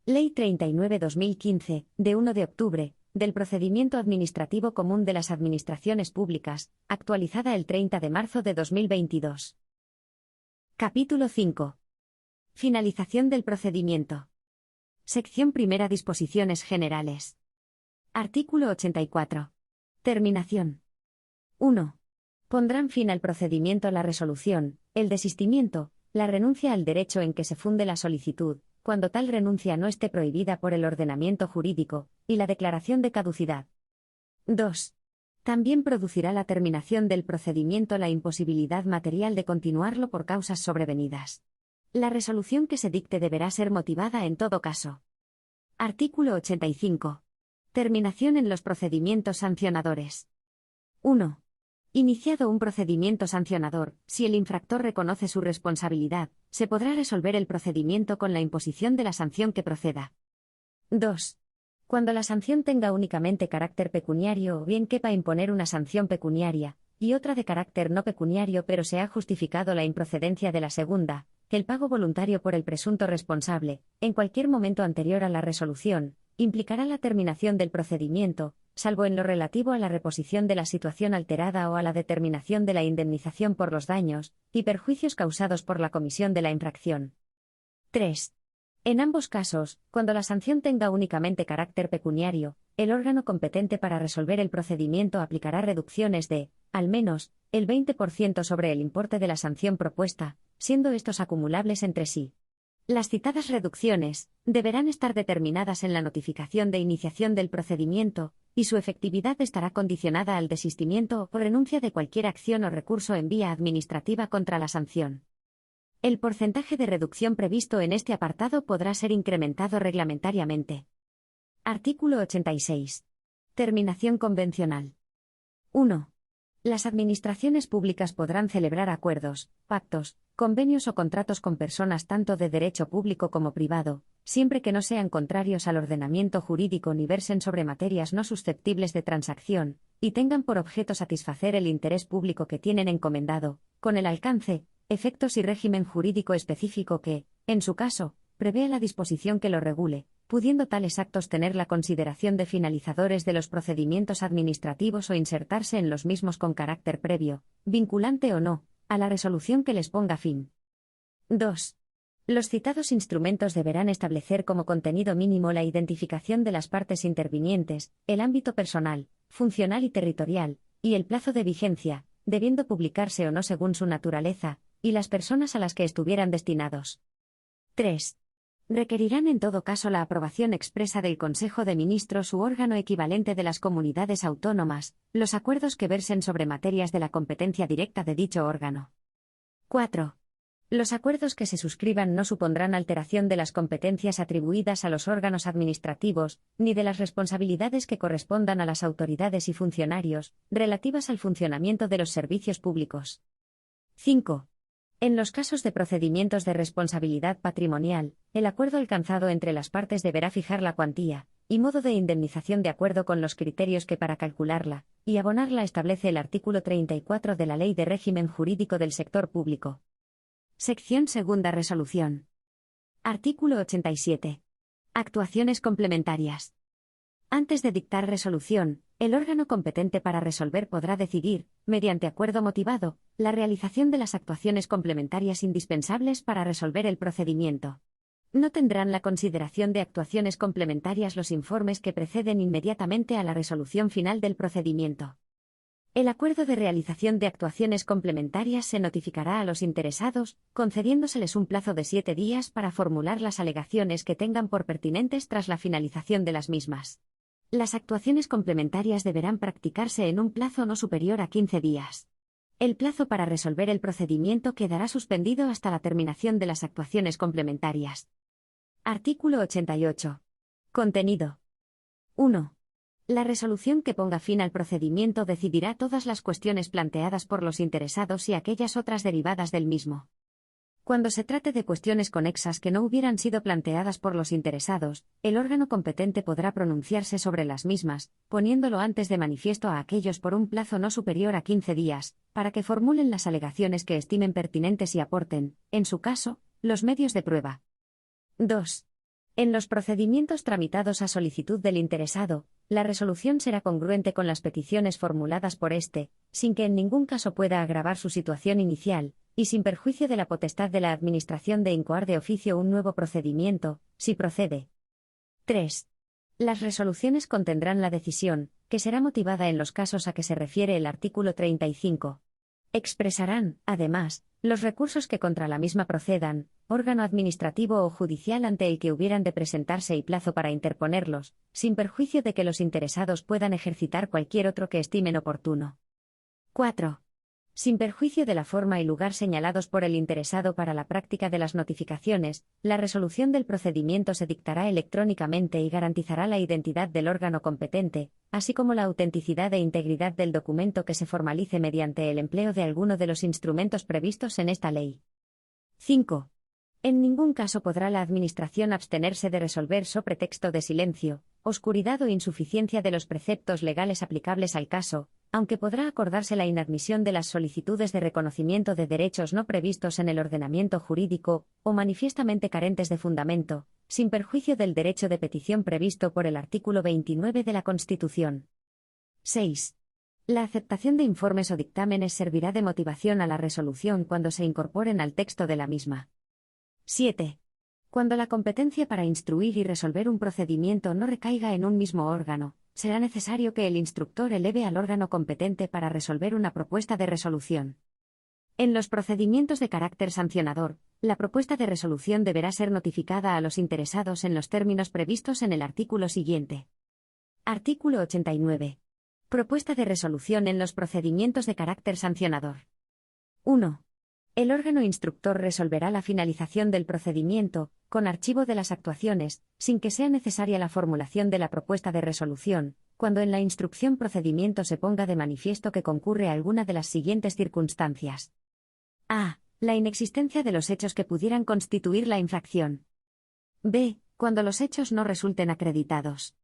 Ley 39/2015, de 1 de octubre, del Procedimiento Administrativo Común de las Administraciones Públicas, actualizada el 30 de marzo de 2022. Capítulo 5. Finalización del procedimiento. Sección primera. Disposiciones generales. Artículo 84. Terminación. 1. Pondrán fin al procedimiento la resolución, el desistimiento, la renuncia al derecho en que se funde la solicitud, cuando tal renuncia no esté prohibida por el ordenamiento jurídico, y la declaración de caducidad. 2. También producirá la terminación del procedimiento la imposibilidad material de continuarlo por causas sobrevenidas. La resolución que se dicte deberá ser motivada en todo caso. Artículo 85. Terminación en los procedimientos sancionadores. 1. Iniciado un procedimiento sancionador, si el infractor reconoce su responsabilidad, se podrá resolver el procedimiento con la imposición de la sanción que proceda. 2. Cuando la sanción tenga únicamente carácter pecuniario o bien quepa imponer una sanción pecuniaria, y otra de carácter no pecuniario pero se ha justificado la improcedencia de la segunda, el pago voluntario por el presunto responsable, en cualquier momento anterior a la resolución, implicará la terminación del procedimiento, salvo en lo relativo a la reposición de la situación alterada o a la determinación de la indemnización por los daños y perjuicios causados por la comisión de la infracción. 3. En ambos casos, cuando la sanción tenga únicamente carácter pecuniario, el órgano competente para resolver el procedimiento aplicará reducciones de, al menos, el 20% sobre el importe de la sanción propuesta, siendo estos acumulables entre sí. Las citadas reducciones deberán estar determinadas en la notificación de iniciación del procedimiento, y su efectividad estará condicionada al desistimiento o renuncia de cualquier acción o recurso en vía administrativa contra la sanción. El porcentaje de reducción previsto en este apartado podrá ser incrementado reglamentariamente. Artículo 86. Terminación convencional. 1. Las administraciones públicas podrán celebrar acuerdos, pactos, convenios o contratos con personas tanto de derecho público como privado, siempre que no sean contrarios al ordenamiento jurídico ni versen sobre materias no susceptibles de transacción, y tengan por objeto satisfacer el interés público que tienen encomendado, con el alcance, efectos y régimen jurídico específico que, en su caso, prevea la disposición que lo regule, pudiendo tales actos tener la consideración de finalizadores de los procedimientos administrativos o insertarse en los mismos con carácter previo, vinculante o no, a la resolución que les ponga fin. 2. Los citados instrumentos deberán establecer como contenido mínimo la identificación de las partes intervinientes, el ámbito personal, funcional y territorial, y el plazo de vigencia, debiendo publicarse o no según su naturaleza, y las personas a las que estuvieran destinados. 3. Requerirán en todo caso la aprobación expresa del Consejo de Ministros u órgano equivalente de las comunidades autónomas, los acuerdos que versen sobre materias de la competencia directa de dicho órgano. 4. Los acuerdos que se suscriban no supondrán alteración de las competencias atribuidas a los órganos administrativos, ni de las responsabilidades que correspondan a las autoridades y funcionarios, relativas al funcionamiento de los servicios públicos. 5. En los casos de procedimientos de responsabilidad patrimonial, el acuerdo alcanzado entre las partes deberá fijar la cuantía y modo de indemnización de acuerdo con los criterios que para calcularla y abonarla establece el artículo 34 de la Ley de Régimen Jurídico del Sector Público. Sección segunda. Resolución. Artículo 87. Actuaciones complementarias. Antes de dictar resolución, el órgano competente para resolver podrá decidir, mediante acuerdo motivado, la realización de las actuaciones complementarias indispensables para resolver el procedimiento. No tendrán la consideración de actuaciones complementarias los informes que preceden inmediatamente a la resolución final del procedimiento. El acuerdo de realización de actuaciones complementarias se notificará a los interesados, concediéndoseles un plazo de 7 días para formular las alegaciones que tengan por pertinentes tras la finalización de las mismas. Las actuaciones complementarias deberán practicarse en un plazo no superior a 15 días. El plazo para resolver el procedimiento quedará suspendido hasta la terminación de las actuaciones complementarias. Artículo 88. Contenido. 1. La resolución que ponga fin al procedimiento decidirá todas las cuestiones planteadas por los interesados y aquellas otras derivadas del mismo. Cuando se trate de cuestiones conexas que no hubieran sido planteadas por los interesados, el órgano competente podrá pronunciarse sobre las mismas, poniéndolo antes de manifiesto a aquellos por un plazo no superior a 15 días, para que formulen las alegaciones que estimen pertinentes y aporten, en su caso, los medios de prueba. 2. En los procedimientos tramitados a solicitud del interesado, la resolución será congruente con las peticiones formuladas por éste, sin que en ningún caso pueda agravar su situación inicial, y sin perjuicio de la potestad de la Administración de incoar de oficio un nuevo procedimiento, si procede. 3. Las resoluciones contendrán la decisión, que será motivada en los casos a que se refiere el artículo 35. Expresarán, además, los recursos que contra la misma procedan, órgano administrativo o judicial ante el que hubieran de presentarse y plazo para interponerlos, sin perjuicio de que los interesados puedan ejercitar cualquier otro que estimen oportuno. 4. Sin perjuicio de la forma y lugar señalados por el interesado para la práctica de las notificaciones, la resolución del procedimiento se dictará electrónicamente y garantizará la identidad del órgano competente, así como la autenticidad e integridad del documento que se formalice mediante el empleo de alguno de los instrumentos previstos en esta ley. 5. En ningún caso podrá la Administración abstenerse de resolver so pretexto de silencio, oscuridad o insuficiencia de los preceptos legales aplicables al caso, aunque podrá acordarse la inadmisión de las solicitudes de reconocimiento de derechos no previstos en el ordenamiento jurídico, o manifiestamente carentes de fundamento, sin perjuicio del derecho de petición previsto por el artículo 29 de la Constitución. 6. La aceptación de informes o dictámenes servirá de motivación a la resolución cuando se incorporen al texto de la misma. 7. Cuando la competencia para instruir y resolver un procedimiento no recaiga en un mismo órgano, será necesario que el instructor eleve al órgano competente para resolver una propuesta de resolución. En los procedimientos de carácter sancionador, la propuesta de resolución deberá ser notificada a los interesados en los términos previstos en el artículo siguiente. Artículo 89. Propuesta de resolución en los procedimientos de carácter sancionador. 1. El órgano instructor resolverá la finalización del procedimiento, con archivo de las actuaciones, sin que sea necesaria la formulación de la propuesta de resolución, cuando en la instrucción procedimiento se ponga de manifiesto que concurre a alguna de las siguientes circunstancias. A. La inexistencia de los hechos que pudieran constituir la infracción. B. Cuando los hechos no resulten acreditados.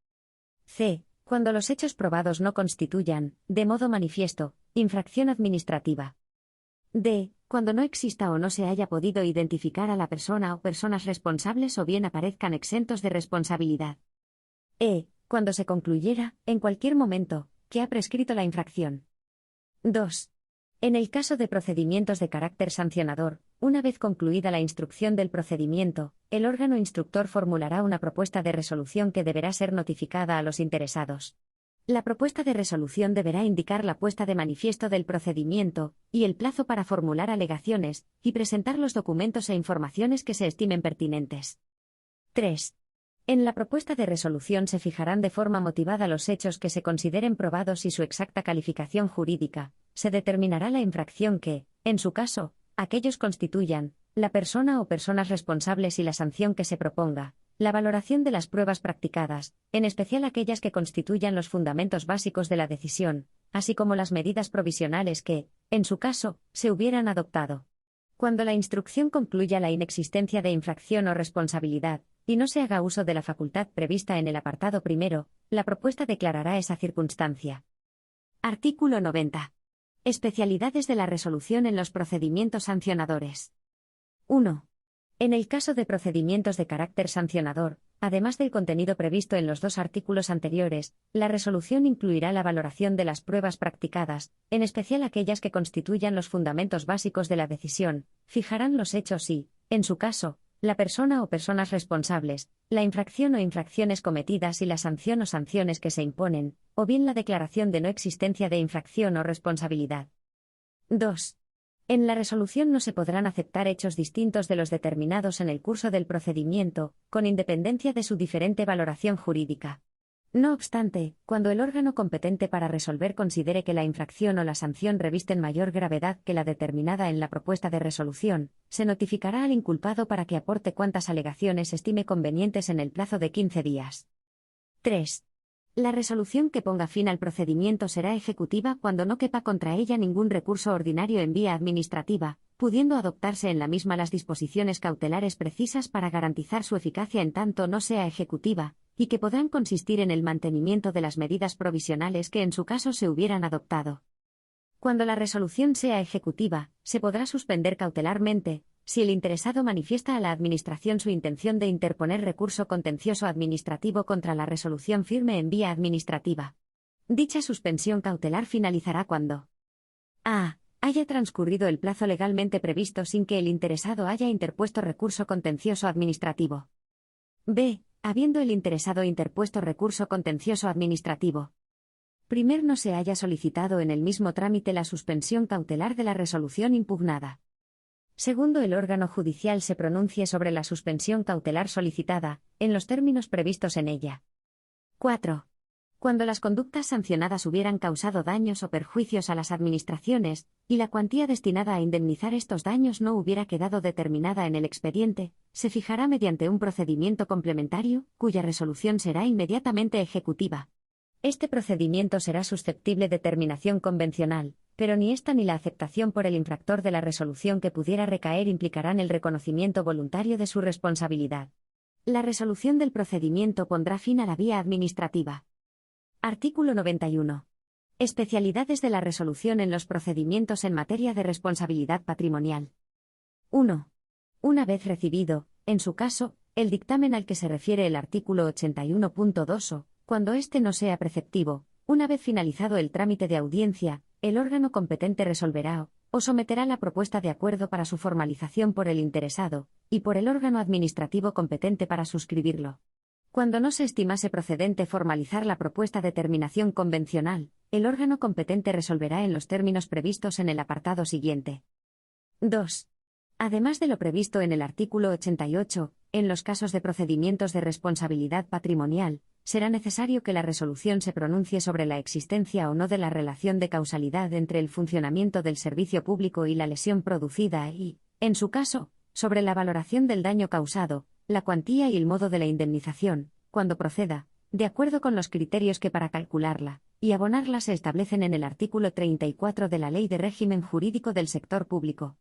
C. Cuando los hechos probados no constituyan, de modo manifiesto, infracción administrativa. D. Cuando no exista o no se haya podido identificar a la persona o personas responsables o bien aparezcan exentos de responsabilidad. E. Cuando se concluyera, en cualquier momento, que ha prescrito la infracción. 2. En el caso de procedimientos de carácter sancionador, una vez concluida la instrucción del procedimiento, el órgano instructor formulará una propuesta de resolución que deberá ser notificada a los interesados. La propuesta de resolución deberá indicar la puesta de manifiesto del procedimiento, y el plazo para formular alegaciones, y presentar los documentos e informaciones que se estimen pertinentes. 3. En la propuesta de resolución se fijarán de forma motivada los hechos que se consideren probados y su exacta calificación jurídica. Se determinará la infracción que, en su caso, aquellos constituyan, la persona o personas responsables y la sanción que se proponga. La valoración de las pruebas practicadas, en especial aquellas que constituyan los fundamentos básicos de la decisión, así como las medidas provisionales que, en su caso, se hubieran adoptado. Cuando la instrucción concluya la inexistencia de infracción o responsabilidad, y no se haga uso de la facultad prevista en el apartado primero, la propuesta declarará esa circunstancia. Artículo 90. Especialidades de la resolución en los procedimientos sancionadores. 1. En el caso de procedimientos de carácter sancionador, además del contenido previsto en los dos artículos anteriores, la resolución incluirá la valoración de las pruebas practicadas, en especial aquellas que constituyan los fundamentos básicos de la decisión, fijarán los hechos y, en su caso, la persona o personas responsables, la infracción o infracciones cometidas y la sanción o sanciones que se imponen, o bien la declaración de no existencia de infracción o responsabilidad. 2. En la resolución no se podrán aceptar hechos distintos de los determinados en el curso del procedimiento, con independencia de su diferente valoración jurídica. No obstante, cuando el órgano competente para resolver considere que la infracción o la sanción revisten mayor gravedad que la determinada en la propuesta de resolución, se notificará al inculpado para que aporte cuantas alegaciones estime convenientes en el plazo de 15 días. 3. La resolución que ponga fin al procedimiento será ejecutiva cuando no quepa contra ella ningún recurso ordinario en vía administrativa, pudiendo adoptarse en la misma las disposiciones cautelares precisas para garantizar su eficacia en tanto no sea ejecutiva, y que podrán consistir en el mantenimiento de las medidas provisionales que en su caso se hubieran adoptado. Cuando la resolución sea ejecutiva, se podrá suspender cautelarmente, si el interesado manifiesta a la Administración su intención de interponer recurso contencioso administrativo contra la resolución firme en vía administrativa. Dicha suspensión cautelar finalizará cuando a. haya transcurrido el plazo legalmente previsto sin que el interesado haya interpuesto recurso contencioso administrativo. b. habiendo el interesado interpuesto recurso contencioso administrativo. Primero, no se haya solicitado en el mismo trámite la suspensión cautelar de la resolución impugnada. Segundo, el órgano judicial se pronuncie sobre la suspensión cautelar solicitada, en los términos previstos en ella. 4. Cuando las conductas sancionadas hubieran causado daños o perjuicios a las administraciones, y la cuantía destinada a indemnizar estos daños no hubiera quedado determinada en el expediente, se fijará mediante un procedimiento complementario, cuya resolución será inmediatamente ejecutiva. Este procedimiento será susceptible de terminación convencional, pero ni esta ni la aceptación por el infractor de la resolución que pudiera recaer implicarán el reconocimiento voluntario de su responsabilidad. La resolución del procedimiento pondrá fin a la vía administrativa. Artículo 91. Especialidades de la resolución en los procedimientos en materia de responsabilidad patrimonial. 1. Una vez recibido, en su caso, el dictamen al que se refiere el artículo 81.2 o, cuando éste no sea preceptivo, una vez finalizado el trámite de audiencia, el órgano competente resolverá o someterá la propuesta de acuerdo para su formalización por el interesado, y por el órgano administrativo competente para suscribirlo. Cuando no se estimase procedente formalizar la propuesta de terminación convencional, el órgano competente resolverá en los términos previstos en el apartado siguiente. 2. Además de lo previsto en el artículo 88, en los casos de procedimientos de responsabilidad patrimonial, será necesario que la resolución se pronuncie sobre la existencia o no de la relación de causalidad entre el funcionamiento del servicio público y la lesión producida y, en su caso, sobre la valoración del daño causado, la cuantía y el modo de la indemnización, cuando proceda, de acuerdo con los criterios que para calcularla y abonarla se establecen en el artículo 34 de la Ley de Régimen Jurídico del Sector Público.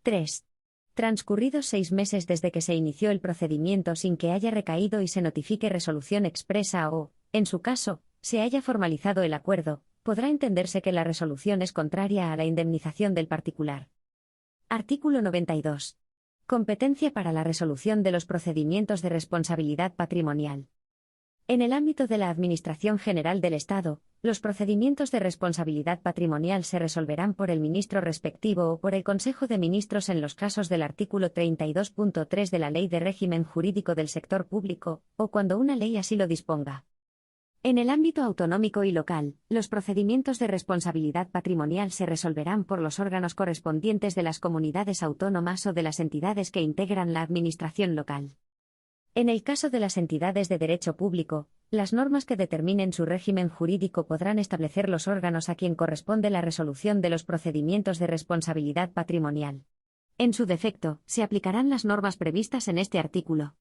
3. Transcurridos 6 meses desde que se inició el procedimiento sin que haya recaído y se notifique resolución expresa o, en su caso, se haya formalizado el acuerdo, podrá entenderse que la resolución es contraria a la indemnización del particular. Artículo 92. Competencia para la resolución de los procedimientos de responsabilidad patrimonial. En el ámbito de la Administración General del Estado, los procedimientos de responsabilidad patrimonial se resolverán por el ministro respectivo o por el Consejo de Ministros en los casos del artículo 32.3 de la Ley de Régimen Jurídico del Sector Público, o cuando una ley así lo disponga. En el ámbito autonómico y local, los procedimientos de responsabilidad patrimonial se resolverán por los órganos correspondientes de las comunidades autónomas o de las entidades que integran la administración local. En el caso de las entidades de derecho público, las normas que determinen su régimen jurídico podrán establecer los órganos a quien corresponde la resolución de los procedimientos de responsabilidad patrimonial. En su defecto, se aplicarán las normas previstas en este artículo.